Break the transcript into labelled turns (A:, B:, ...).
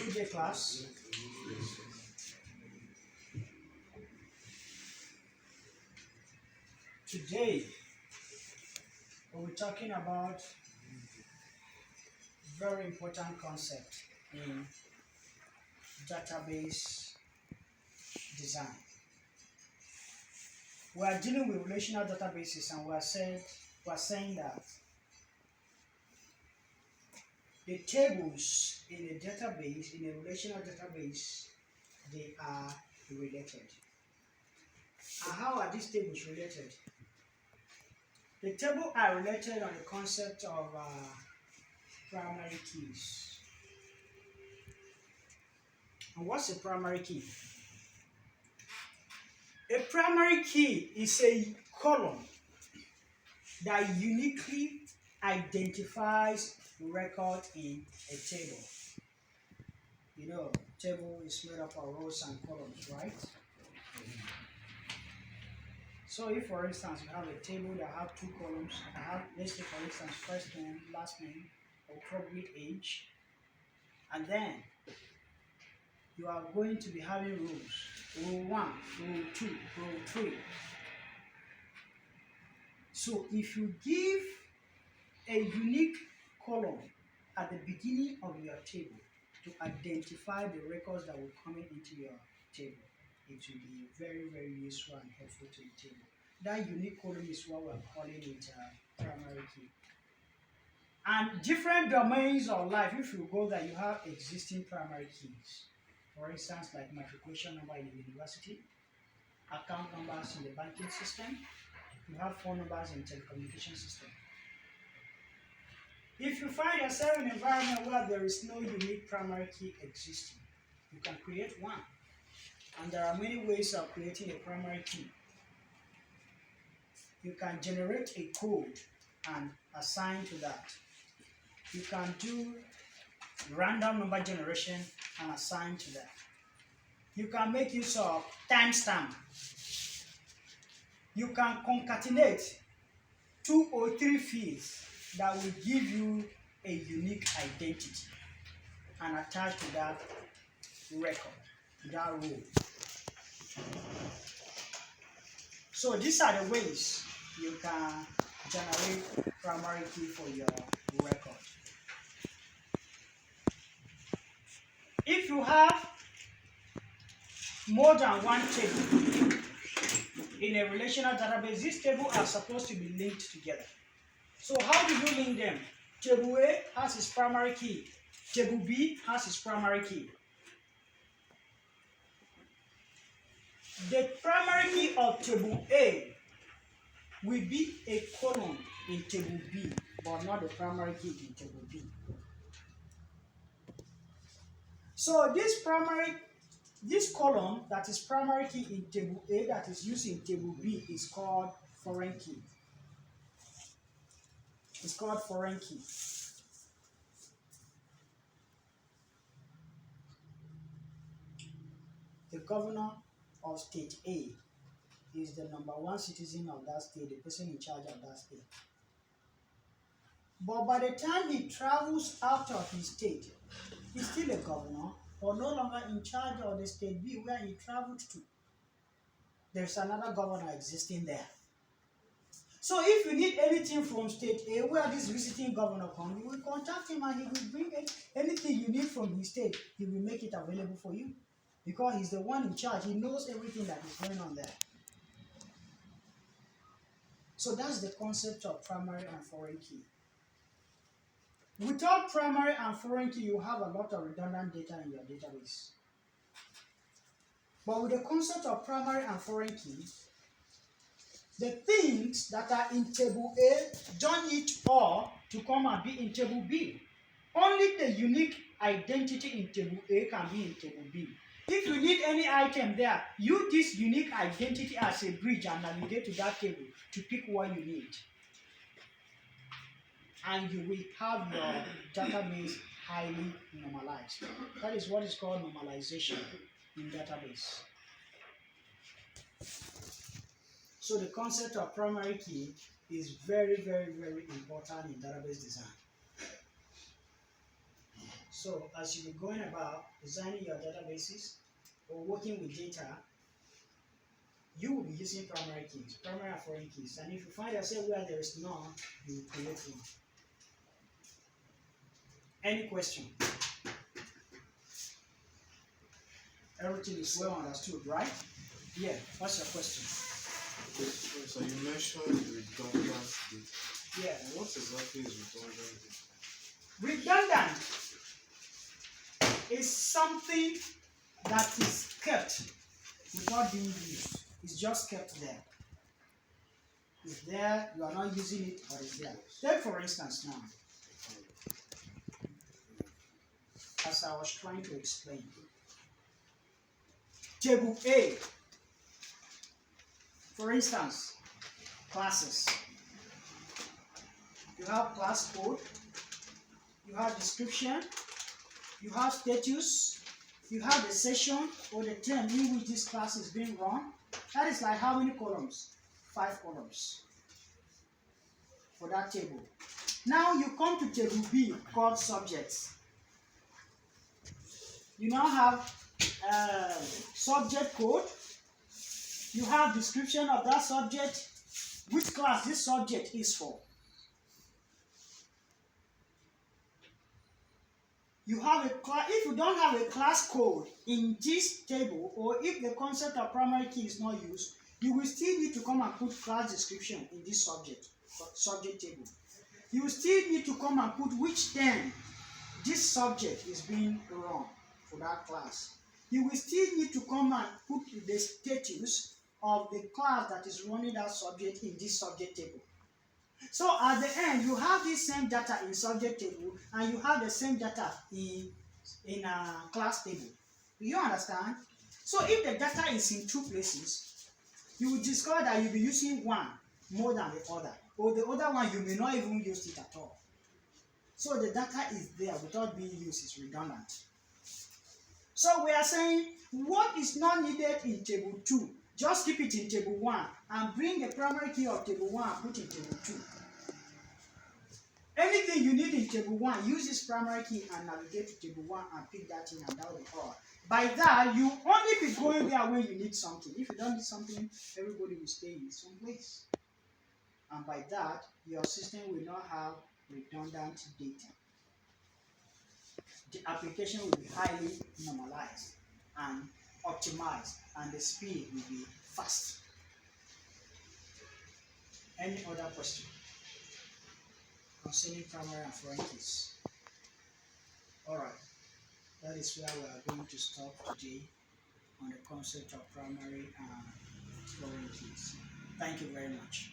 A: Good day, class. Today, we'll be talking about very important concept in database design. We are dealing with relational databases, and we are saying that the tables in a database, in a relational database, they are related. And how are these tables related? The tables are related on the concept of primary keys. And what's a primary key? A primary key is a column that uniquely identifies record in a table. You know, table is made up of rows and columns, right? So if, for instance, you have a table that have two columns, let's say, for instance, first name, last name, or probably age, and then you are going to be having rows, row 1, row 2, row 3. So if you give a unique column at the beginning of your table to identify the records that will come into your table, it will be very, very useful and helpful to the table. That unique column is what we're calling it primary key. And different domains of life, if you go there, you have existing primary keys. For instance, like matriculation number in the university, account numbers in the banking system, you have phone numbers in telecommunication system. If you find yourself in an environment where there is no unique primary key existing, you can create one. And there are many ways of creating a primary key. You can generate a code and assign to that. You can do random number generation and assign to that. You can make use of timestamp. You can concatenate 2 or 3 fields that will give you a unique identity and attach to that record, to that row. So these are the ways you can generate primary key for your record. If you have more than one table in a relational database, these tables are supposed to be linked together. So how do you link them? Table A has its primary key. Table B has its primary key. The primary key of table A will be a column in table B, but not the primary key in table B. So this column that is primary key in table A that is used in table B is called foreign key. It's called foreign key. The governor of state A is the #1 citizen of that state, the person in charge of that state. But by the time he travels out of his state, he's still a governor, but no longer in charge of the state B where he traveled to. There's another governor existing there. So if you need anything from state A where this visiting governor comes, you will contact him and he will bring anything you need from his state. He will make it available for you because he's the one in charge. He knows everything that is going on there. So that's the concept of primary and foreign key. Without primary and foreign key, you have a lot of redundant data in your database. But with the concept of primary and foreign key, the things that are in table A don't need all to come and be in table B. Only the unique identity in table A can be in table B. If you need any item there, use this unique identity as a bridge and navigate to that table to pick what you need. And you will have your database highly normalized. That is what is called normalization in database. So the concept of primary key is very, very, very important in database design. So as you be going about designing your databases or working with data, you will be using primary keys, primary and foreign keys. And if you find yourself where there is none, you will create one. Any question? Everything is well understood, right? Yeah, what's your question?
B: Okay, so you mentioned redundant data.
A: Yeah.
B: What exactly is redundant data?
A: Redundant is something that is kept without being used. It's just kept there. It's there, you are not using it, but it's there. Take for instance now, as I was trying to explain, table A, for instance, classes. You have class code, you have description, you have status, you have the session or the term in which this class is being run. That is like how many columns? 5 columns for that table. Now you come to table B called subjects. You now have subject code. You have description of that subject, which class this subject is for. You have a class. If you don't have a class code in this table, or if the concept of primary key is not used, you will still need to come and put class description in this subject table. You will still need to come and put which term this subject is being run for that class. You will still need to come and put the status of the class that is running that subject in this subject table. So at the end, you have this same data in subject table and you have the same data in a class table. Do you understand? So if the data is in 2 places, you will discover that you'll be using one more than the other. Or the other one, you may not even use it at all. So the data is there without being used. It's redundant. So we are saying what is not needed in table 2, just keep it in table 1 and bring the primary key of table 1 and put in table 2. Anything you need in table 1, use this primary key and navigate to table 1 and pick that in, and that will be all. By that, you only be going there when you need something. If you don't need something, everybody will stay in some place. And by that, your system will not have redundant data. The application will be highly normalized and optimized, and the speed will be fast. Any other question concerning primary and foreign keys? Alright, that is where we are going to stop today on the concept of primary and foreign keys. Thank you very much.